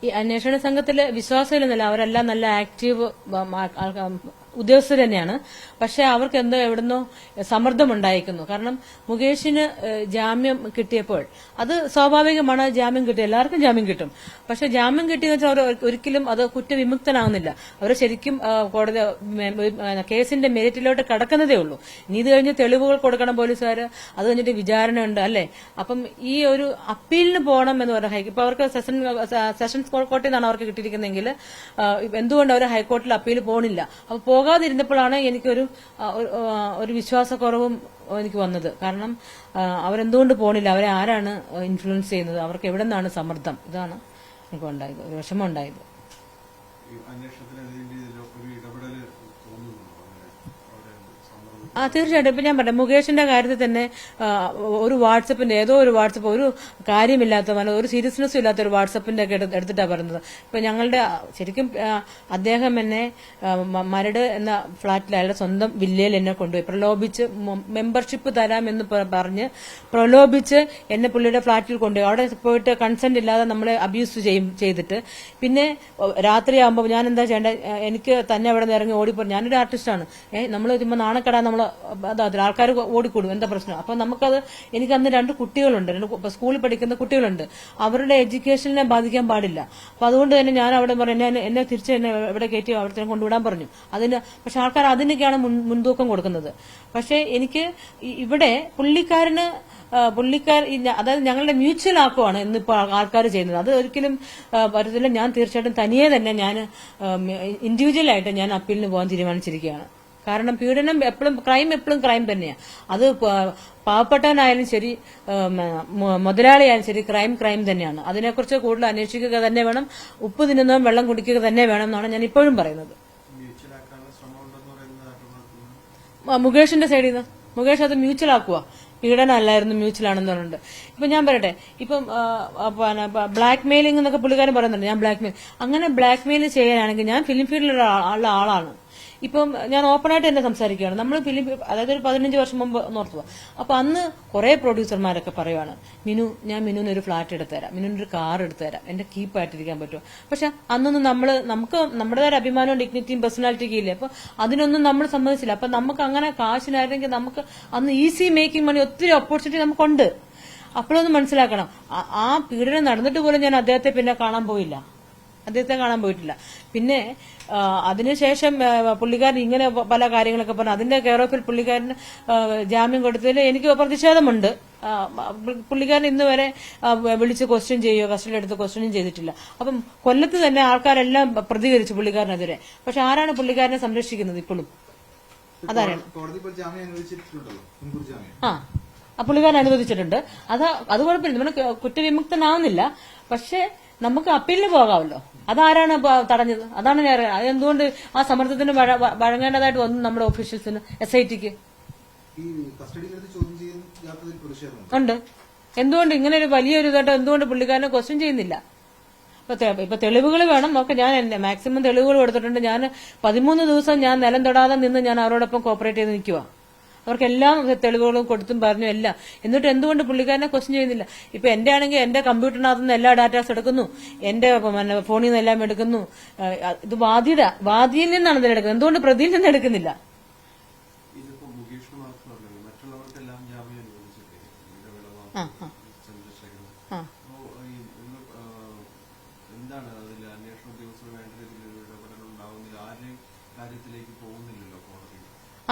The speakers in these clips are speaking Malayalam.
ഈ അന്വേഷണ സംഘത്തിലെ വിശ്വാസമില്ലെന്നല്ല, അവരെല്ലാം നല്ല ആക്റ്റീവ് ഉദ്യോഗസ്ഥർ തന്നെയാണ്. പക്ഷെ അവർക്ക് എന്തോ എവിടുന്നോ സമ്മർദ്ദമുണ്ടായിരിക്കുന്നു. കാരണം മുകേഷിന് ജാമ്യം കിട്ടിയപ്പോൾ അത് സ്വാഭാവികമാണ്, ജാമ്യം കിട്ടും, എല്ലാവർക്കും ജാമ്യം കിട്ടും. പക്ഷെ ജാമ്യം കിട്ടിയെന്ന് വെച്ചാൽ അവർ ഒരിക്കലും അത് കുറ്റവിമുക്തനാകുന്നില്ല. അവർ ശരിക്കും കോടതി കേസിന്റെ മെരിറ്റിലോട്ട് കടക്കുന്നതേ ഉള്ളൂ. ഇനി ഇത് കഴിഞ്ഞ് തെളിവുകൾ കൊടുക്കണം പോലീസുകാർ, അത് കഴിഞ്ഞിട്ട് വിചാരണ ഉണ്ട് അല്ലേ. അപ്പം ഈ ഒരു അപ്പീലിന് പോകണം എന്ന് പറഞ്ഞാൽ ഇപ്പൊ അവർക്ക് സെഷൻസ് കോടതിയിൽ നിന്നാണ് അവർക്ക് കിട്ടിയിരിക്കുന്നതെങ്കിൽ എന്തുകൊണ്ട് അവർ ഹൈക്കോടതിയിൽ അപ്പീൽ പോകണില്ല? അപ്പൊ പോകാതിരുന്നപ്പോഴാണ് എനിക്കൊരു വിശ്വാസക്കുറവും എനിക്ക് വന്നത്. കാരണം അവരെന്തുകൊണ്ട് പോണില്ല, അവരെ ആരാണ് ഇൻഫ്ലുവൻസ് ചെയ്യുന്നത്, അവർക്ക് എവിടെ നിന്നാണ് സമ്മർദ്ദം? ഇതാണ് എനിക്ക് ഉണ്ടായത്, ഒരു വിഷമം ഉണ്ടായത്. തീർച്ചയായിട്ടും. ഇപ്പൊ ഞാൻ പറയാം, മുകേഷിന്റെ കാര്യത്തിൽ തന്നെ ഒരു വാട്സപ്പിന്റെ ഏതോ ഒരു വാട്സപ്പ്, ഒരു കാര്യമില്ലാത്ത ഒരു സീരിയസ്നെസ്സും ഇല്ലാത്ത ഒരു വാട്സപ്പിന്റെ ഒക്കെ എടുത്തിട്ടാണ് പറയുന്നത്. ഇപ്പൊ ഞങ്ങളുടെ ശരിക്കും അദ്ദേഹം എന്നെ മരട് എന്ന ഫ്ളാറ്റിൽ അയാളുടെ സ്വന്തം വില്ലയിൽ എന്നെ കൊണ്ടുപോയി പ്രലോഭിച്ച് മെമ്പർഷിപ്പ് തരാമെന്ന് പറഞ്ഞ് പ്രലോഭിച്ച് എന്നെ പുള്ളിയുടെ ഫ്ളാറ്റിൽ കൊണ്ടുപോയി. അവിടെ പോയിട്ട് കൺസെന്റ് ഇല്ലാതെ നമ്മളെ അബ്യൂസ് ചെയ്തിട്ട് പിന്നെ രാത്രിയാകുമ്പോൾ ഞാൻ എന്താ ചെയ്യേണ്ടത്, എനിക്ക് തന്നെ അവിടെ നിന്ന് ഇറങ്ങി ഓടിപ്പോ, ഞാനൊരു ആർട്ടിസ്റ്റാണ്, നമ്മൾ ചുമ്മാ നാണക്കെടാൻ നമ്മൾ ആൾക്കാർ ഓടിക്കൂടും, എന്താ പ്രശ്നം? അപ്പൊ നമുക്കത്, എനിക്ക് അന്ന് 2 കുട്ടികളുണ്ട്, 2 സ്കൂളിൽ പഠിക്കുന്ന കുട്ടികളുണ്ട്, അവരുടെ എഡ്യൂക്കേഷനെ ബാധിക്കാൻ പാടില്ല. അപ്പൊ അതുകൊണ്ട് തന്നെ ഞാൻ അവിടെ പറഞ്ഞു, എന്നെ തിരിച്ച് എന്നെ എവിടെ കയറ്റി അവിടെ കൊണ്ടുവിടാൻ പറഞ്ഞു. പക്ഷെ ആൾക്കാർ അതിനൊക്കെയാണ് മുൻതൂക്കം കൊടുക്കുന്നത്. പക്ഷെ എനിക്ക് ഇവിടെ അതായത് ഞങ്ങളുടെ മ്യൂച്വൽ ആക്കുവാണ് ഇന്നിപ്പോ ആൾക്കാർ ചെയ്യുന്നത്. അത് ഒരിക്കലും പറ്റത്തില്ല. ഞാൻ തീർച്ചയായിട്ടും തനിയെ തന്നെ ഞാൻ ഇൻഡിവിജ്വലായിട്ട് ഞാൻ അപ്പീലിന് പോകാൻ തീരുമാനിച്ചിരിക്കുകയാണ്. കാരണം പീഡനം എപ്പോഴും ക്രൈം തന്നെയാണ്. അത് പാവപ്പെട്ടവനായാലും ശരി, മുതലാളിയായാലും ശരി, ക്രൈം തന്നെയാണ്. അതിനെക്കുറിച്ച് കൂടുതൽ അന്വേഷിക്കുക തന്നെ വേണം, ഉപ്പ് തിന്നുന്നതും വെള്ളം കുടിക്കുക തന്നെ വേണം എന്നാണ് ഞാൻ ഇപ്പോഴും പറയുന്നത്. മുകേഷിന്റെ സൈഡിൽ നിന്ന് മുകേഷ് അത് മ്യൂച്വൽ ആക്കുക, പീഡനം അല്ലായിരുന്നു, മ്യൂച്വൽ ആണെന്ന് പറഞ്ഞിട്ടുണ്ട്. ഇപ്പൊ ഞാൻ പറയട്ടെ, ഇപ്പം ബ്ലാക്ക് മെയിലിംഗ് എന്നൊക്കെ പുള്ളിക്കാരൻ പറയുന്നുണ്ട്, ഞാൻ അങ്ങനെ ബ്ലാക്ക് മെയിൽ ചെയ്യാനാണെങ്കിൽ ഞാൻ ഫിലിം ഫീൽഡിലുള്ള ആളാണ്. ഇപ്പം ഞാൻ ഓപ്പണായിട്ട് തന്നെ സംസാരിക്കുകയാണ്. നമ്മൾ അതായത് ഒരു 15 വർഷം മുമ്പ് ഓർത്തുക. അപ്പൊ അന്ന് കുറെ പ്രൊഡ്യൂസർമാരൊക്കെ പറയുവാണ്, ഞാൻ മിനുവിന് ഒരു ഫ്ളാറ്റ് എടുത്തുതരാം, മിനുവിനൊരു കാർ എടുത്തുതരാം, എന്റെ കീപ്പായിട്ടിരിക്കാൻ പറ്റുമോ? പക്ഷെ അന്നൊന്നും നമുക്ക് നമ്മുടേതായ അഭിമാനവും ഡിഗ്നിറ്റിയും പേഴ്സണാലിറ്റിയും ഇല്ലേ. അപ്പൊ അതിനൊന്നും നമ്മൾ സമ്മതിച്ചില്ല. അപ്പൊ നമുക്ക് അങ്ങനെ കാശിനായിരുന്നെങ്കിൽ നമുക്ക് അന്ന് ഈസി മേക്കിംഗ് മണി ഒത്തിരി ഓപ്പർച്യൂണിറ്റി നമുക്കുണ്ട്. അപ്പോഴൊന്നും മനസ്സിലാക്കണം, ആ പീഡനം നടന്നിട്ട് പോലും ഞാൻ അദ്ദേഹത്തെ പിന്നെ കാണാൻ പോയിട്ടില്ല. പിന്നെ അതിനുശേഷം പുള്ളിക്കാരൻ ഇങ്ങനെ പല കാര്യങ്ങളൊക്കെ പറഞ്ഞു. അതിന്റെ കെയർ ഓഫിൽ പുള്ളിക്കാരന് ജാമ്യം കൊടുത്തതിൽ എനിക്ക് പ്രതിഷേധമുണ്ട്. പുള്ളിക്കാരൻ ഇന്ന് വരെ വിളിച്ച് ക്വസ്റ്റ്യൻ ചെയ്യുകയോ കസ്റ്റഡിയിൽ എടുത്ത് ക്വസ്റ്റ്യനും ചെയ്തിട്ടില്ല. അപ്പം കൊല്ലത്ത് തന്നെ ആൾക്കാരെല്ലാം പ്രതികരിച്ചു പുള്ളിക്കാരനെതിരെ. പക്ഷെ ആരാണ് പുള്ളിക്കാരനെ സംരക്ഷിക്കുന്നത് ഇപ്പോഴും? അതാരാണ്? പുള്ളിക്കാരൻ അനുവദിച്ചിട്ടുണ്ട്. അത് കുഴപ്പമില്ല, നമ്മൾ കുറ്റവിമുക്തനാവുന്നില്ല. പക്ഷെ നമുക്ക് അപ്പീലിന് പോകാമല്ലോ. അതാരാണ് തടഞ്ഞത്? അതാണ് ഞാൻ അറിയാം. അതെന്തുകൊണ്ട് ആ സമ്മർദ്ദത്തിന് വഴങ്ങേണ്ടതായിട്ട് വന്നു നമ്മുടെ ഓഫീഷ്യൽസിന്, SITക്ക് ഉണ്ട്. എന്തുകൊണ്ട് ഇങ്ങനെ ഒരു വലിയൊരു ഇതായിട്ട് എന്തുകൊണ്ട് പുള്ളിക്കാരനെ ക്വസ്റ്റ്യൻ ചെയ്യുന്നില്ല? ഇപ്പൊ തെളിവുകൾ വേണം. ഞാൻ മാക്സിമം തെളിവുകൾ കൊടുത്തിട്ടുണ്ട്. ഞാൻ 13 ദിവസം ഞാൻ നിലം തൊടാതെ നിന്ന് ഞാൻ അവരോടൊപ്പം കോപ്പറേറ്റ് ചെയ്ത് നിൽക്കുക. അവർക്കെല്ലാം തെളിവുകളും കൊടുത്തും പറഞ്ഞു എല്ലാം. എന്നിട്ട് എന്തുകൊണ്ട് പുള്ളിക്കാരനെ ക്വസ്റ്റ്യൻ ചെയ്യുന്നില്ല? ഇപ്പൊ എന്റെ ആണെങ്കിൽ എന്റെ കമ്പ്യൂട്ടറിനകത്ത് നിന്ന് എല്ലാ ഡാറ്റാസ് എടുക്കുന്നു, എന്റെ ഫോണിൽ നിന്ന് എല്ലാം എടുക്കുന്നു. ഇത് വാദിയിൽ നിന്നാണ് ഇതിൽ എടുക്കുന്നത്, എന്തുകൊണ്ട് പ്രതിയിൽ നിന്ന് എടുക്കുന്നില്ല?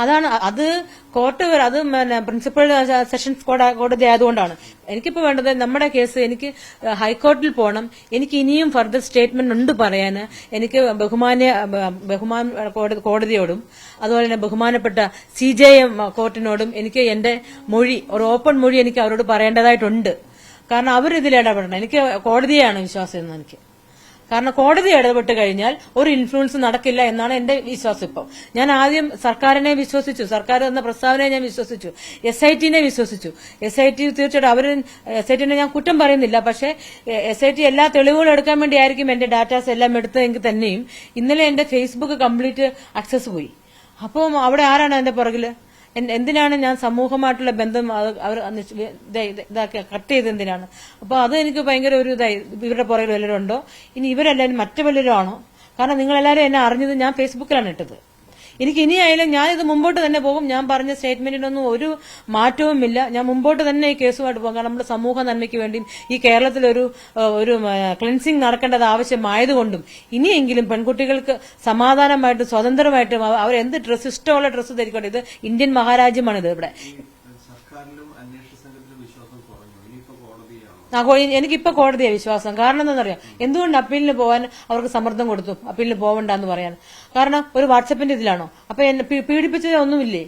അതാണ് അത് കോർട്ട് അത് പ്രിൻസിപ്പൽ സെഷൻസ് കോടതി ആയതുകൊണ്ടാണ്. എനിക്കിപ്പോ വേണ്ടത് നമ്മുടെ കേസ് എനിക്ക് ഹൈക്കോടതിയിൽ പോകണം. എനിക്ക് ഇനിയും ഫർദർ സ്റ്റേറ്റ്മെന്റ് ഉണ്ട് പറയാൻ. എനിക്ക് ബഹുമാന കോടതിയോടും അതുപോലെ തന്നെ ബഹുമാനപ്പെട്ട CJM കോർട്ടിനോടും എനിക്ക് എന്റെ മൊഴി, ഒരു ഓപ്പൺ മൊഴി എനിക്ക് അവരോട് പറയേണ്ടതായിട്ടുണ്ട്. കാരണം അവരിതിൽ ഇടപെടണം. എനിക്ക് കോടതിയെയാണ് വിശ്വാസം എന്ന് എനിക്ക്. കാരണം കോടതി ഇടപെട്ട് കഴിഞ്ഞാൽ ഒരു ഇൻഫ്ലുവൻസ് നടക്കില്ല എന്നാണ് എന്റെ വിശ്വാസം. ഇപ്പോൾ ഞാൻ ആദ്യം സർക്കാരിനെ വിശ്വസിച്ചു, സർക്കാർ എന്ന പ്രസ്താവനയെ ഞാൻ വിശ്വസിച്ചു, SITനെ വിശ്വസിച്ചു. SIT തീർച്ചയായിട്ടും SITനെ ഞാൻ കുറ്റം പറയുന്നില്ല. പക്ഷേ SIT എല്ലാ തെളിവുകളും എടുക്കാൻ വേണ്ടിയായിരിക്കും എന്റെ ഡാറ്റാസ് എല്ലാം എടുത്തതെങ്കിൽ തന്നെയും ഇന്നലെ എന്റെ ഫേസ്ബുക്ക് കംപ്ലീറ്റ് ആക്സസ് പോയി. അപ്പം അവിടെ ആരാണ് എന്റെ പുറകില്? എന്തിനാണ് ഞാൻ സമൂഹമായിട്ടുള്ള ബന്ധം അവർ ഇതാക്കി കട്ട് ചെയ്ത് എന്തിനാണ്? അപ്പൊ അത് എനിക്ക് ഭയങ്കര ഒരു ഇതായി. ഇവരുടെ പുറകിൽ വല്ലവരും ഉണ്ടോ? ഇനി ഇവരെല്ലാവരും മറ്റു വല്ലവരും ആണോ? കാരണം നിങ്ങളെല്ലാവരും എന്നെ അറിഞ്ഞത് ഞാൻ ഫേസ്ബുക്കിലാണ് ഇട്ടത്. എനിക്ക് ഇനിയായാലും ഞാനിത് മുമ്പോട്ട് തന്നെ പോകും. ഞാൻ പറഞ്ഞ സ്റ്റേറ്റ്മെന്റിനൊന്നും ഒരു മാറ്റവുമില്ല. ഞാൻ മുമ്പോട്ട് തന്നെ ഈ കേസുമായിട്ട് പോകും. കാരണം നമ്മുടെ സമൂഹ നന്മയ്ക്ക് വേണ്ടിയും ഈ കേരളത്തിലൊരു ക്ലെൻസിങ് നടക്കേണ്ടത് ആവശ്യമായതുകൊണ്ടും ഇനിയെങ്കിലും പെൺകുട്ടികൾക്ക് സമാധാനമായിട്ടും സ്വതന്ത്രമായിട്ടും അവരെന്ത് ഡ്രസ്സ് ഇഷ്ടമുള്ള ഡ്രസ്സ് ധരിക്കട്ടെ. ഇത് ഇന്ത്യൻ മഹാരാജ്യമാണിത്. ഇവിടെ എനിക്കിപ്പോ കോടതിയെ വിശ്വാസം. കാരണം എന്താണെന്നറിയാം, എന്തുകൊണ്ട് അപ്പീലിന് പോകാൻ അവർക്ക് സമ്മർദ്ദം കൊടുത്തു അപ്പീലിന് പോവണ്ടെന്ന് പറയാൻ? കാരണം ഒരു വാട്സപ്പിന്റെ ഇതിലാണോ? അപ്പൊ എന്നെ പീഡിപ്പിച്ചത് ഒന്നുമില്ലേ?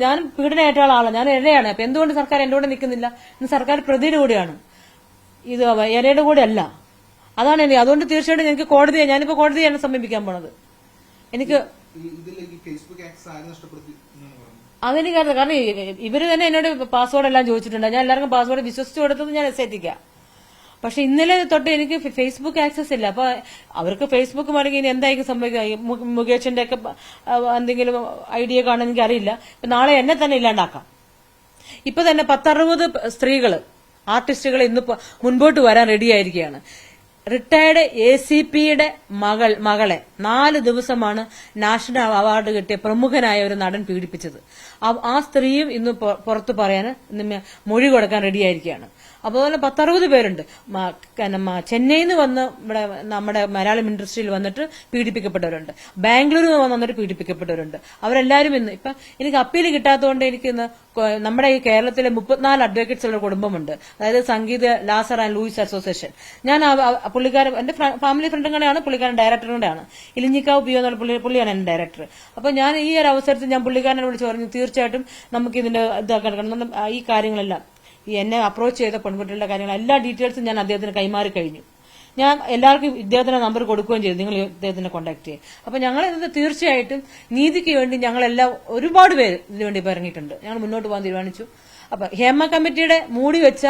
ഞാൻ പീഡനയേറ്റ ആളാണ്, ഞാൻ ഇരയാണ്. അപ്പൊ എന്തുകൊണ്ട് സർക്കാർ എന്റെ കൂടെ നിൽക്കുന്നില്ല? ഇന്ന് സർക്കാർ പ്രതിയുടെ കൂടെയാണ്, ഇത് ഇരയുടെ കൂടെ അല്ല. അതാണ് എനിക്ക്. അതുകൊണ്ട് തീർച്ചയായിട്ടും എനിക്ക് കോടതിയെ, ഞാനിപ്പോ കോടതിയാണ് സമീപിക്കാൻ പോണത്. എനിക്ക് അതെനിക്കറിയാം. കാരണം ഇവര് തന്നെ എന്നോട് പാസ്വേഡ് എല്ലാം ചോദിച്ചിട്ടുണ്ട്. ഞാൻ എല്ലാവർക്കും പാസ്വേഡ് വിശ്വസിച്ച് കൊടുത്തത് ഞാൻ എത്തിക്കാം. പക്ഷെ ഇന്നലെ തൊട്ട് എനിക്ക് ഫേസ്ബുക്ക് ആക്സസ് ഇല്ല. അപ്പൊ അവർക്ക് ഫേസ്ബുക്ക് വേണമെങ്കിൽ ഇനി എന്തായിരിക്കും സംഭവിക്കുക? മുകേഷിന്റെ ഒക്കെ എന്തെങ്കിലും ഐഡിയ കാണാൻ എനിക്ക് അറിയില്ല. നാളെ എന്നെ തന്നെ ഇല്ലാണ്ടാക്കാം. ഇപ്പൊ തന്നെ 10-60 സ്ത്രീകള് ആർട്ടിസ്റ്റുകൾ ഇന്ന് മുൻപോട്ട് വരാൻ റെഡിയായിരിക്കുകയാണ്. റിട്ടയർഡ് ACPയുടെ മകളെ 4 ദിവസമാണ് നാഷണൽ അവാർഡ് കിട്ടിയ പ്രമുഖനായ ഒരു നടൻ പീഡിപ്പിച്ചത്. ആ സ്ത്രീയും ഇന്ന് പുറത്തു പറയാൻ മൊഴി കൊടുക്കാൻ റെഡിയായിരിക്കുകയാണ്. അതുപോലെ 10-60 പേരുണ്ട്. ചെന്നൈയിൽ നിന്ന് വന്ന് ഇവിടെ നമ്മുടെ മലയാളം ഇൻഡസ്ട്രിയിൽ വന്നിട്ട് പീഡിപ്പിക്കപ്പെട്ടവരുണ്ട്. ബാംഗ്ലൂരിൽ നിന്ന് വന്നിട്ട് പീഡിപ്പിക്കപ്പെട്ടവരുണ്ട്. അവരെല്ലാവരും ഇന്ന് ഇപ്പൊ എനിക്ക് അപ്പീൽ കിട്ടാത്തതുകൊണ്ട് എനിക്ക് ഇന്ന് നമ്മുടെ ഈ കേരളത്തിലെ 34 അഡ്വക്കേറ്റ്സ് ഉള്ള കുടുംബമുണ്ട്. അതായത് സംഗീത ലാസർ ആൻഡ് ലൂയിസ് അസോസിയേഷൻ. ഞാൻ പുള്ളിക്കാരൻ എന്റെ ഫാമിലി ഫ്രണ്ടും കൂടെയാണ്, പുള്ളിക്കാരൻ ഡയറക്ടറും കൂടെയാണ്. ഇലിഞ്ഞിക്കാവ് പിയോ എന്നുള്ള പുള്ളിയാണ് എന്റെ ഡയറക്ടർ. അപ്പൊ ഞാൻ ഈ ഒരു അവസരത്തിൽ ഞാൻ പുള്ളിക്കാരനെ വിളിച്ച് പറഞ്ഞു, തീർച്ചയായിട്ടും നമുക്ക് ഇതിന്റെ ഇതാക്കണം. ഈ കാര്യങ്ങളെല്ലാം ഈ എന്നെ അപ്രോച്ച് ചെയ്ത പെൺകുട്ടികളുടെ കാര്യങ്ങൾ എല്ലാ ഡീറ്റെയിൽസും ഞാൻ അദ്ദേഹത്തിന് കൈമാറി കഴിഞ്ഞു. ഞാൻ എല്ലാവർക്കും ഇദ്ദേഹത്തിന്റെ നമ്പർ കൊടുക്കുകയും ചെയ്തു, നിങ്ങൾ ഇദ്ദേഹത്തിനെ കോൺടാക്ട് ചെയ്യും. അപ്പൊ ഞങ്ങൾ തീർച്ചയായിട്ടും നീതിക്ക് വേണ്ടി ഞങ്ങളെല്ലാം ഒരുപാട് പേര് ഇതിനുവേണ്ടി ഇറങ്ങിയിട്ടുണ്ട്. ഞങ്ങൾ മുന്നോട്ട് പോകാൻ തീരുമാനിച്ചു. അപ്പൊ ഹേമ കമ്മിറ്റിയുടെ മൂടി വെച്ച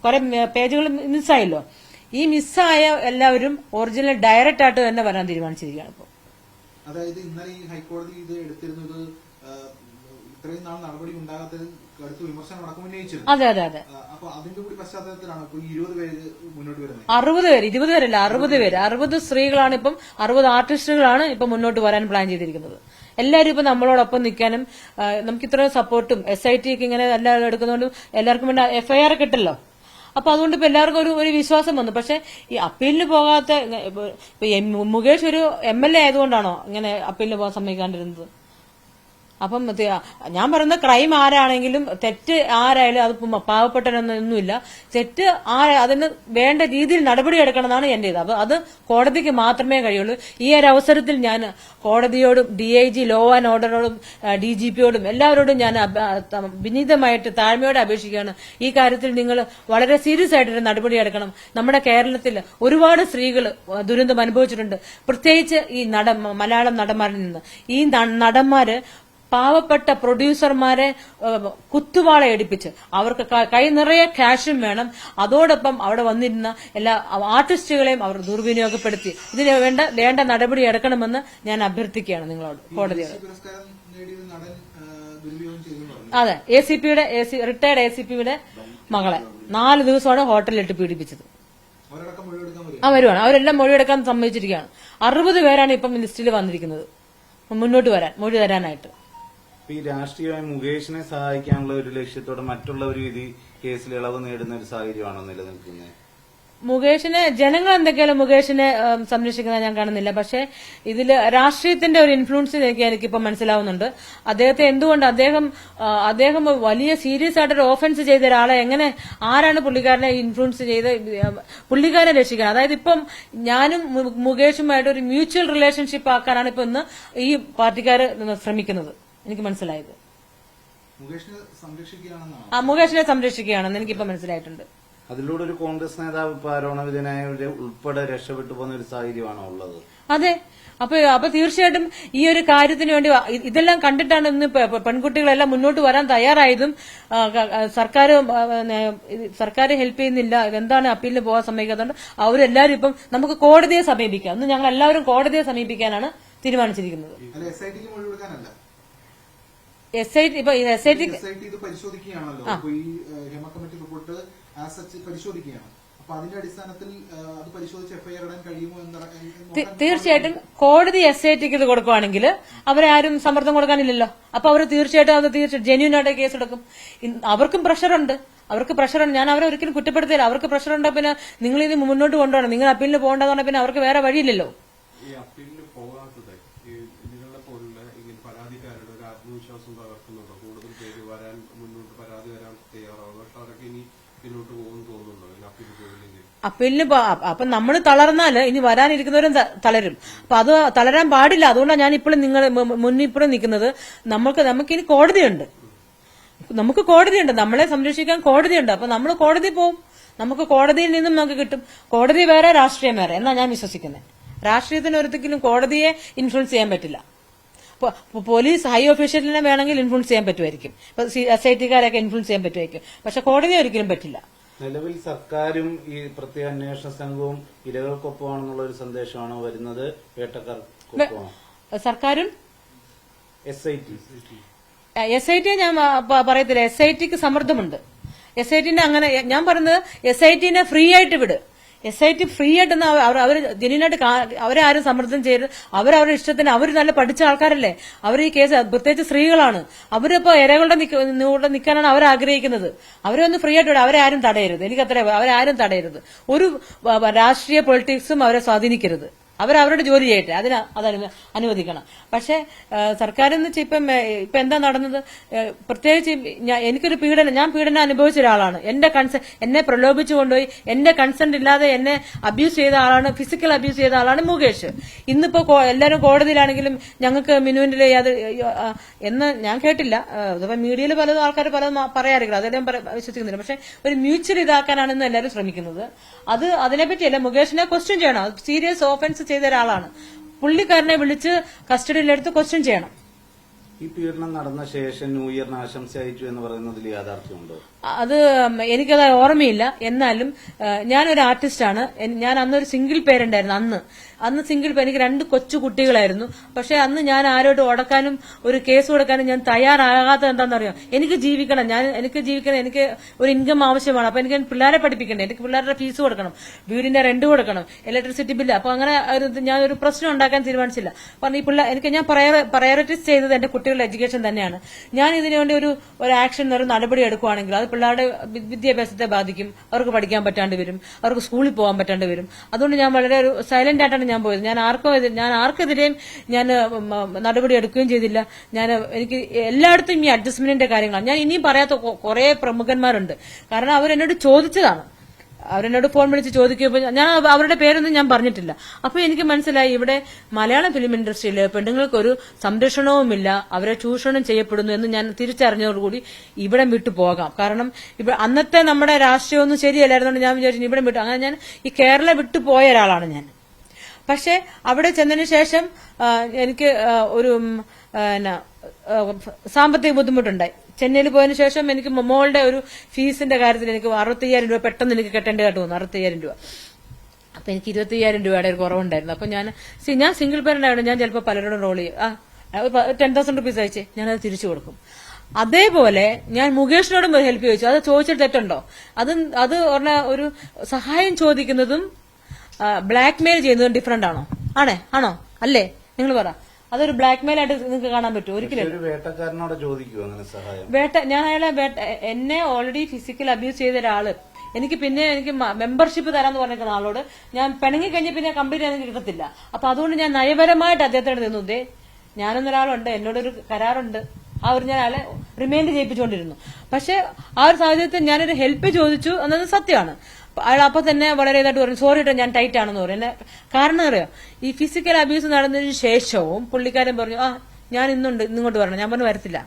കുറെ പേജുകൾ മിസ്സായല്ലോ. ഈ മിസ്സായ എല്ലാവരും ഒറിജിനൽ ഡയറക്റ്റ് ആയിട്ട് തന്നെ വരാൻ തീരുമാനിച്ചിരിക്കുകയാണ്. ഇപ്പോൾ അതായത് ഇന്നലെ ഈ ഹൈക്കോടതി ഇത് എടുത്തിരുന്നത് ഇത്രയും നാൾ നടപടി ഉണ്ടാകാത്തത് കടുത്ത വിമർശനം അടക്കം ഉന്നയിച്ചിരുന്നു. അതെ അതെ അതെ. അപ്പൊ അതിന്റെ കൂടി പശ്ചാത്തലത്തിലാണ് ഇപ്പൊ 20 പേര് മുന്നോട്ട് വരുന്നത്. 60 പേര്, 20 പേരല്ല 60 പേര്. 60 സ്ത്രീകളാണ് ഇപ്പം, 60 ആർട്ടിസ്റ്റുകളാണ് ഇപ്പൊ മുന്നോട്ട് വരാൻ പ്ലാൻ ചെയ്തിരിക്കുന്നത്. എല്ലാവരും ഇപ്പൊ നമ്മളോടൊപ്പം നിൽക്കാനും നമുക്ക് ഇത്രയും സപ്പോർട്ടും SITക്ക് ഇങ്ങനെ എല്ലാവരും എടുക്കുന്നതുകൊണ്ടും എല്ലാവർക്കും വേണ്ട FIR കിട്ടല്ലോ. അപ്പൊ അതുകൊണ്ട് ഇപ്പൊ എല്ലാവർക്കും ഒരു വിശ്വാസം വന്നു. പക്ഷെ ഈ അപ്പീലിന് പോകാത്ത മുകേഷ് ഒരു MLA ആയതുകൊണ്ടാണോ ഇങ്ങനെ അപ്പീലിന് പോകാൻ സമ്മതിക്കാണ്ടിരുന്നത്? അപ്പം ഞാൻ പറയുന്ന ക്രൈം ആരാണെങ്കിലും തെറ്റ് ആരായാലും അത് പാവപ്പെട്ടവനൊന്നുമില്ല. തെറ്റ് അതിന് വേണ്ട രീതിയിൽ നടപടിയെടുക്കണമെന്നാണ് എന്റെ ഇത്. അപ്പൊ അത് കോടതിക്ക് മാത്രമേ കഴിയുള്ളൂ. ഈ ഒരു അവസരത്തിൽ ഞാൻ കോടതിയോടും DIG ലോ ആൻഡ് ഓർഡറോടും DGPയോടും എല്ലാവരോടും ഞാൻ വിനീതമായിട്ട് താഴ്മയോടെ അപേക്ഷിക്കുകയാണ്. ഈ കാര്യത്തിൽ നിങ്ങൾ വളരെ സീരിയസ് ആയിട്ടൊരു നടപടിയെടുക്കണം. നമ്മുടെ കേരളത്തിൽ ഒരുപാട് സ്ത്രീകൾ ദുരന്തം അനുഭവിച്ചിട്ടുണ്ട്. പ്രത്യേകിച്ച് ഈ മലയാളം നടന്മാരിൽ നിന്ന്. ഈ നടന്മാര് പാവപ്പെട്ട പ്രൊഡ്യൂസർമാരെ കുത്തുവാള എടുപ്പിച്ച് അവർക്ക് കൈ നിറയെ ക്യാഷും വേണം. അതോടൊപ്പം അവിടെ വന്നിരുന്ന എല്ലാ ആർട്ടിസ്റ്റുകളെയും അവർ ദുർവിനിയോഗപ്പെടുത്തി. ഇതിന് വേണ്ട നടപടി എടുക്കണമെന്ന് ഞാൻ അഭ്യർത്ഥിക്കുകയാണ് നിങ്ങളോട്, കോടതിയോട്. അതെ, റിട്ടയർഡ് ACPയുടെ മകളെ 4 ദിവസമാണ് ഹോട്ടലിലിട്ട് പീഡിപ്പിച്ചത്. വരുവാണ്, അവരെല്ലാം മൊഴിയെടുക്കാൻ സമ്മതിച്ചിരിക്കുകയാണ്. 60 പേരാണ് ഇപ്പം ലിസ്റ്റിൽ വന്നിരിക്കുന്നത് മുന്നോട്ട് വരാൻ, മൊഴി തരാനായിട്ട്. ഈ രാഷ്ട്രീയമായി മുകേഷിനെ സഹായിക്കാനുള്ള ഒരു ലക്ഷ്യത്തോടെ മറ്റുള്ളവർ ഇത് കേസിൽ ഇളവ് നേടുന്ന ഒരു സാഹചര്യമാണോ നിലനിൽക്കുന്നത്? മുകേഷിനെ ജനങ്ങൾ എന്തൊക്കെയാലും മുകേഷിനെ സംരക്ഷിക്കുന്നത് ഞാൻ കാണുന്നില്ല. പക്ഷെ ഇതിൽ രാഷ്ട്രീയത്തിന്റെ ഒരു ഇൻഫ്ലുവൻസ് എനിക്കിപ്പോ മനസ്സിലാവുന്നുണ്ട്. അദ്ദേഹത്തെ എന്തുകൊണ്ട് അദ്ദേഹം വലിയ സീരിയസ് ആയിട്ടൊരു ഓഫൻസ് ചെയ്ത ഒരാളെ എങ്ങനെ ആരാണ് പുള്ളിക്കാരനെ ഇൻഫ്ലുവൻസ് ചെയ്ത് പുള്ളിക്കാരനെ രക്ഷിക്കണം? അതായത് ഇപ്പം ഞാനും മുകേഷുമായിട്ട് ഒരു മ്യൂച്വൽ റിലേഷൻഷിപ്പ് ആക്കാനാണ് ഇപ്പൊ ഇന്ന് ഈ പാർട്ടിക്കാർ ശ്രമിക്കുന്നത്. എനിക്ക് മനസ്സിലായത് മുകേഷിനെ സംരക്ഷിക്കുകയാണെന്ന് എനിക്കിപ്പോ മനസ്സിലായിട്ടുണ്ട്. അതിലൂടെ ഒരു കോൺഗ്രസ് നേതാവ് ഇപ്പൊ ആരോപണ വിധേയനായവരെ ഉൾപ്പെടെ രക്ഷപ്പെട്ടു പോകുന്ന ഒരു സാഹചര്യമാണോ ഉള്ളത്? അതെ. അപ്പൊ തീർച്ചയായിട്ടും ഈ ഒരു കാര്യത്തിന് വേണ്ടി ഇതെല്ലാം കണ്ടിട്ടാണ് ഇന്ന് പെൺകുട്ടികളെല്ലാം മുന്നോട്ട് വരാൻ തയ്യാറായതും. സർക്കാർ ഹെൽപ്പ് ചെയ്യുന്നില്ല, ഇതെന്താണ് അപ്പീലിന് പോകാൻ സമ്മതിക്കാത്തതുകൊണ്ട് അവരെല്ലാവരും ഇപ്പം നമുക്ക് കോടതിയെ സമീപിക്കാം. ഇന്ന് ഞങ്ങൾ എല്ലാവരും കോടതിയെ സമീപിക്കാനാണ് തീരുമാനിച്ചിരിക്കുന്നത്. SIT ഇപ്പൊ SIT ഇത് പരിശോധിക്കുകയാണല്ലോ. അപ്പൊ ഈ Hema committee report as such പരിശോധിക്കുകയാണ്. അപ്പൊ അതിന്റെ അടിസ്ഥാനത്തിൽ അത് പരിശോധിച്ച് FIR ഇടാൻ കഴിയുമോ എന്ന് തീർച്ചയായിട്ടും കോടതി SITക്ക് ഇത് കൊടുക്കുവാണെങ്കിൽ അവരെ ആരും സമ്മർദ്ദം കൊടുക്കാനില്ലല്ലോ. അപ്പൊ അവർ തീർച്ചയായിട്ടും അത് ജെന്യൂൻ ആയിട്ട് കേസ് എടുക്കും. അവർക്കും പ്രഷറുണ്ട്. ഞാൻ അവരെ ഒരിക്കലും കുറ്റപ്പെടുത്തില്ല. അവർക്ക് പ്രഷറുണ്ട്. പിന്നെ നിങ്ങൾ ഇത് മുന്നോട്ട് കൊണ്ടുപോകണം, നിങ്ങൾ അപ്പീലിന് പോകേണ്ടതാണ്. പിന്നെ അവർക്ക് വേറെ വഴിയില്ലല്ലോ. ഈ അപ്പീലിന് പോകാത്തത് നിങ്ങളെ പോലുള്ള ഇങ്ങനെ പരാതിക്കാരുടെ ഒരു ആത്മവിശ്വാസം തകർക്കുന്നുണ്ടോ? കൂടുതൽ പേര് വരാൻ മുന്നോട്ട് പരാതി വരാൻ തയ്യാറാവും. പക്ഷെ അവരൊക്കെ ഇനി പിന്നോട്ട് പോകുമെന്ന് തോന്നുന്നുണ്ടോ അപ്പീൽ പോയില്ലെങ്കിൽ? അപ്പീലിന് അപ്പൊ നമ്മൾ തളർന്നാൽ ഇനി വരാനിരിക്കുന്നവരും തളരും. അപ്പൊ അത് തളരാൻ പാടില്ല. അതുകൊണ്ടാണ് ഞാൻ ഇപ്പോഴും നിങ്ങൾ മുന്നിൽ ഇപ്പോഴും നിൽക്കുന്നത്. നമുക്കിനി കോടതിയുണ്ട്. നമ്മളെ സംരക്ഷിക്കാൻ കോടതിയുണ്ട്. അപ്പൊ നമ്മൾ കോടതി പോവും. നമുക്ക് കോടതിയിൽ നിന്നും നമുക്ക് കിട്ടും. കോടതി വേറെ, രാഷ്ട്രീയം വേറെ എന്നാ ഞാൻ വിശ്വസിക്കുന്നത്. രാഷ്ട്രീയത്തിന് ഒരിക്കലും കോടതിയെ ഇൻഫ്ലുവൻസ് ചെയ്യാൻ പറ്റില്ല. പോലീസ് ഹൈ ഒഫീഷ്യലിനെ വേണമെങ്കിൽ ഇൻഫ്ലുവൻസ് ചെയ്യാൻ പറ്റുമായിരിക്കും. ഇപ്പൊ SITക്കാരെയൊക്കെ ഇൻഫ്ലുവൻസ് ചെയ്യാൻ പറ്റുമായിരിക്കും. പക്ഷെ കോടതിയെ ഒരിക്കലും പറ്റില്ല. നിലവിൽ സർക്കാരും ഈ പ്രത്യേക അന്വേഷണ സംഘവും ഇരകൾക്കൊപ്പമാണെന്നുള്ള ഒരു സന്ദേശമാണ് വരുന്നത്. വേട്ടക്കാർക്കൊപ്പമാണ് സർക്കാരും SIT ഞാൻ പറയത്തില്ല. SITക്ക് സമ്മർദ്ദമുണ്ട്. SITന്റെ അങ്ങനെ ഞാൻ പറയുന്നത് SITനെ ഫ്രീ ആയിട്ട് വിട്. SIT ഫ്രീ ആയിട്ടെന്ന് അവർ ജെന്യൂനായിട്ട് അവരെ ആരും സമ്മർദ്ദം ചെയ്ത് അവരവരുടെ ഇഷ്ടത്തിന് അവർ നല്ല പഠിച്ച ആൾക്കാരല്ലേ. അവർ ഈ കേസ് പ്രത്യേകിച്ച് സ്ത്രീകളാണ്. അവരിപ്പോ ഇരകളുടെ കൂടെ നിൽക്കാനാണ് അവർ ആഗ്രഹിക്കുന്നത്. അവരെ ഒന്ന് ഫ്രീ ആയിട്ട് വിടുക. അവരെ ആരും തടയരുത്. എനിക്കത്ര അവരെ ആരും തടയരുത്. ഒരു രാഷ്ട്രീയ പൊളിറ്റിക്സും അവരെ സ്വാധീനിക്കരുത്. അവരവരുടെ ജോലി ചെയ്യട്ടെ. അത് അനുവദിക്കണം. പക്ഷെ സർക്കാരെന്ന് വെച്ചാൽ ഇപ്പൊ എന്താ നടന്നത്? പ്രത്യേകിച്ച് എനിക്കൊരു ഞാൻ പീഡനം അനുഭവിച്ച ഒരാളാണ്. എന്നെ പ്രലോഭിച്ചു കൊണ്ടുപോയി എന്റെ കൺസെന്റ് ഇല്ലാതെ എന്നെ അബ്യൂസ് ചെയ്ത ആളാണ്, ഫിസിക്കൽ അബ്യൂസ് ചെയ്ത ആളാണ് മുകേഷ്. ഇന്നിപ്പോ എല്ലാവരും കോടതിയിലാണെങ്കിലും ഞങ്ങൾക്ക് മിനുവിന്റെ എന്ന് ഞാൻ കേട്ടില്ല. അതിപ്പോ മീഡിയയിൽ പലതും ആൾക്കാർ പലതും പറയാറില്ല. അതെല്ലാം വിശ്വസിക്കുന്നില്ല. പക്ഷെ ഒരു മ്യൂച്വൽ ഇതാക്കാനാണെന്ന് എല്ലാവരും ശ്രമിക്കുന്നത്. അതിനെപ്പറ്റിയല്ല. മുകേഷിനെ ക്വസ്റ്റ്യൻ ചെയ്യണം. സീരിയസ് ഓഫൻസ് ചെയ്ത ഒരാളാണ്. പുള്ളിക്കാരനെ വിളിച്ച് കസ്റ്റഡിയിലെടുത്ത് ക്വസ്റ്റ്യൻ ചെയ്യണം. ഈ പീഡനം നടന്ന ശേഷം ന്യൂ ഇയറിന് ആശംസ അയച്ചു എന്ന് പറയുന്നതിൽ യാഥാർത്ഥ്യമുണ്ടോ? അത് എനിക്കത് ഓർമ്മയില്ല. എന്നാലും ഞാനൊരു ആർട്ടിസ്റ്റാണ്. ഞാൻ അന്നൊരു സിംഗിൾ പേരുണ്ടായിരുന്നു. അന്ന് സിംഗിൾ എനിക്ക് 2 കൊച്ചു കുട്ടികളായിരുന്നു. പക്ഷെ അന്ന് ഞാൻ ആരോടും ഉടക്കാനും ഒരു കേസ് കൊടുക്കാനും ഞാൻ തയ്യാറാകാത്തത് എന്താണെന്നറിയാം. എനിക്ക് ജീവിക്കണം. എനിക്ക് ഒരു ഇൻകം ആവശ്യമാണ്. അപ്പൊ എനിക്ക് പിള്ളേരെ പഠിപ്പിക്കണ്ടേ, എനിക്ക് പിള്ളേരുടെ ഫീസ് കൊടുക്കണം, വീടിന്റെ റെന്റ് കൊടുക്കണം, ഇലക്ട്രിസിറ്റി ബില്ല്. അപ്പൊ അങ്ങനെ ഞാൻ ഒരു പ്രശ്നം ഉണ്ടാക്കാൻ തീരുമാനിച്ചില്ല. കാരണം ഈ ഞാൻ പ്രയോറിറ്റൈസ് ചെയ്തത് എന്റെ കുട്ടികളുടെ എഡ്യൂക്കേഷൻ തന്നെയാണ്. ഞാൻ ഇതിനുവേണ്ടി ഒരു ആക്ഷൻ, ഒരു നടപടി എടുക്കുവാണെങ്കിൽ അത് പിള്ളേരുടെ വിദ്യാഭ്യാസത്തെ ബാധിക്കും. അവർക്ക് പഠിക്കാൻ പറ്റാണ്ട് വരും, അവർക്ക് സ്കൂളിൽ പോകാൻ പറ്റാണ്ട് വരും. അതുകൊണ്ട് ഞാൻ വളരെ ഒരു സൈലന്റ് ആയിട്ടാണ് ഞാൻ പോയത്. ഞാൻ ആർക്കെതിരെയും ഞാൻ നടപടി എടുക്കുകയും ചെയ്തില്ല. എനിക്ക് എല്ലായിടത്തും ഈ അഡ്ജസ്റ്റ്മെന്റിന്റെ കാര്യങ്ങളാണ്. ഞാൻ ഇനിയും പറയാത്ത കുറെ പ്രമുഖന്മാരുണ്ട്. കാരണം അവരെന്നോട് ചോദിച്ചതാണ്. അവരെന്നോട് ഫോൺ വിളിച്ച് ചോദിക്കുമ്പോൾ ഞാൻ അവരുടെ പേരൊന്നും ഞാൻ പറഞ്ഞിട്ടില്ല. അപ്പൊ എനിക്ക് മനസ്സിലായി ഇവിടെ മലയാളം ഫിലിം ഇൻഡസ്ട്രിയിൽ പെണ്ണുങ്ങൾക്കൊരു സംരക്ഷണവുമില്ല, അവരെ ചൂഷണം ചെയ്യപ്പെടുന്നു എന്ന് ഞാൻ തിരിച്ചറിഞ്ഞതോടുകൂടി ഇവിടം വിട്ടു പോകാം. കാരണം അന്നത്തെ നമ്മുടെ രാഷ്ട്രീയമൊന്നും ശരിയല്ലായിരുന്നുകൊണ്ട് ഞാൻ വിചാരിച്ചു ഇവിടം വിട്ടു. അങ്ങനെ ഞാൻ ഈ കേരളം വിട്ടു പോയ ഒരാളാണ് ഞാൻ. പക്ഷെ അവിടെ ചെന്നതിന് ശേഷം എനിക്ക് ഒരു സാമ്പത്തിക ബുദ്ധിമുട്ടുണ്ടായി. ചെന്നൈയിൽ പോയതിനു ശേഷം എനിക്ക് മോളുടെ ഒരു ഫീസിന്റെ കാര്യത്തിൽ എനിക്ക് 65,000 രൂപ പെട്ടെന്ന് എനിക്ക് കെട്ടേണ്ടതായിട്ട് വന്നു. 65,000 രൂപ. അപ്പൊ എനിക്ക് 25,000 രൂപയുടെ ഒരു കുറവുണ്ടായിരുന്നു. അപ്പൊ ഞാൻ സിംഗിൾ പേരന്റ് ആയതുകൊണ്ട് ഞാൻ ചിലപ്പോൾ പലരോടും റോൾ ചെയ്യും. 10,000 റുപ്പീസ് അയച്ചേ, ഞാനത് തിരിച്ചു കൊടുക്കും. അതേപോലെ ഞാൻ മുകേഷിനോടും ഒരു ഹെൽപ്പ് ചോദിച്ചു. അത് ചോദിച്ചിട്ട് തെറ്റുണ്ടോ? അത് ഒരു സഹായം ചോദിക്കുന്നതും ബ്ലാക്ക് മെയിൽ ചെയ്യുന്നതും ഡിഫറന്റ് ആണോ? ആണോ? അല്ലേ? നിങ്ങൾ പറ. അതൊരു ബ്ലാക്ക് മെയിൽ ആയിട്ട് നിങ്ങൾക്ക് കാണാൻ പറ്റുമോ? ഒരിക്കലും. വേട്ടക്കാരനോട് ചോദിക്കുമോ അങ്ങനെ സഹായം? ഞാൻ എന്നെ ഓൾറെഡി ഫിസിക്കൽ അബ്യൂസ് ചെയ്ത ഒരാള് എനിക്ക് മെമ്പർഷിപ്പ് തരാന്ന് പറഞ്ഞിരിക്കുന്ന ആളോട് ഞാൻ പിണങ്ങി കഴിഞ്ഞ പിന്നെ കംപ്ലീറ്റ് എനിക്ക് കിട്ടത്തില്ല. അപ്പൊ അതുകൊണ്ട് ഞാൻ നയപരമായിട്ട് അദ്ദേഹത്തോട് നിന്നു. ഞാനൊന്നൊരാളുണ്ട്, എന്നോടൊരു കരാറുണ്ട്. ഞാൻ അയാളെ റിമൈൻഡ് ചെയ്യിപ്പിച്ചുകൊണ്ടിരുന്നു. പക്ഷെ ആ ഒരു സാഹചര്യത്തിൽ ഞാനൊരു ഹെൽപ്പ് ചോദിച്ചു എന്നത് സത്യമാണ്. അയാൾ അപ്പൊ തന്നെ വളരെ ഇതായിട്ട് പറഞ്ഞു, സോറി കേട്ടോ ഞാൻ ടൈറ്റ് ആണെന്ന് പറയും. കാരണം അറിയാം, ഈ ഫിസിക്കൽ അബ്യൂസ് നടന്നതിന് ശേഷവും പുള്ളിക്കാരൻ പറഞ്ഞു ഞാൻ ഇന്നിങ്ങോട്ട് വരണം. ഞാൻ പറഞ്ഞു വരത്തില്ല,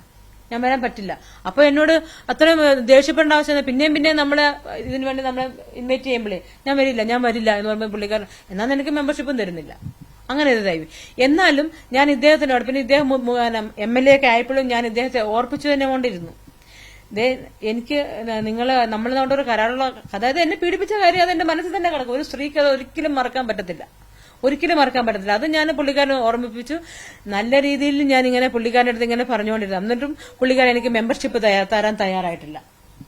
ഞാൻ വരാൻ പറ്റില്ല. അപ്പൊ എന്നോട് അത്രയും ദേഷ്യപ്പെടേണ്ട ആവശ്യം. പിന്നെയും നമ്മളെ ഇതിനു വേണ്ടി നമ്മളെ ഇൻവൈറ്റ് ചെയ്യുമ്പോഴേ ഞാൻ വരില്ല എന്ന് പറയുമ്പോൾ പുള്ളിക്കാരൻ എന്നാൽ എനിക്ക് മെമ്പർഷിപ്പും തരുന്നില്ല. അങ്ങനെ ഇതായി. എന്നാലും ഞാൻ ഇദ്ദേഹത്തിനോട്, പിന്നെ ഇദ്ദേഹം MLA ഒക്കെ ആയപ്പോഴും ഞാൻ ഇദ്ദേഹത്തെ ഓർപ്പിച്ചു തന്നെ കൊണ്ടിരുന്നു. എനിക്ക് നമ്മളോട് ഒരു കരാറുള്ള, അതായത് എന്നെ പീഡിപ്പിച്ച കാര്യം അത് എന്റെ മനസ്സിൽ തന്നെ കിടക്കും. ഒരു സ്ത്രീക്ക് അത് ഒരിക്കലും മറക്കാൻ പറ്റത്തില്ല. ഒരിക്കലും മറക്കാൻ പറ്റത്തില്ല. അത് ഞാൻ പുള്ളിക്കാരനെ ഓർമ്മിപ്പിച്ചു. നല്ല രീതിയിൽ ഞാൻ ഇങ്ങനെ പുള്ളിക്കാരൻ്റെ അടുത്ത് ഇങ്ങനെ പറഞ്ഞുകൊണ്ടിരുന്നു. എന്നിട്ടും പുള്ളിക്കാരൻ എനിക്ക് മെമ്പർഷിപ്പ് തരാൻ തയ്യാറായിട്ടില്ല.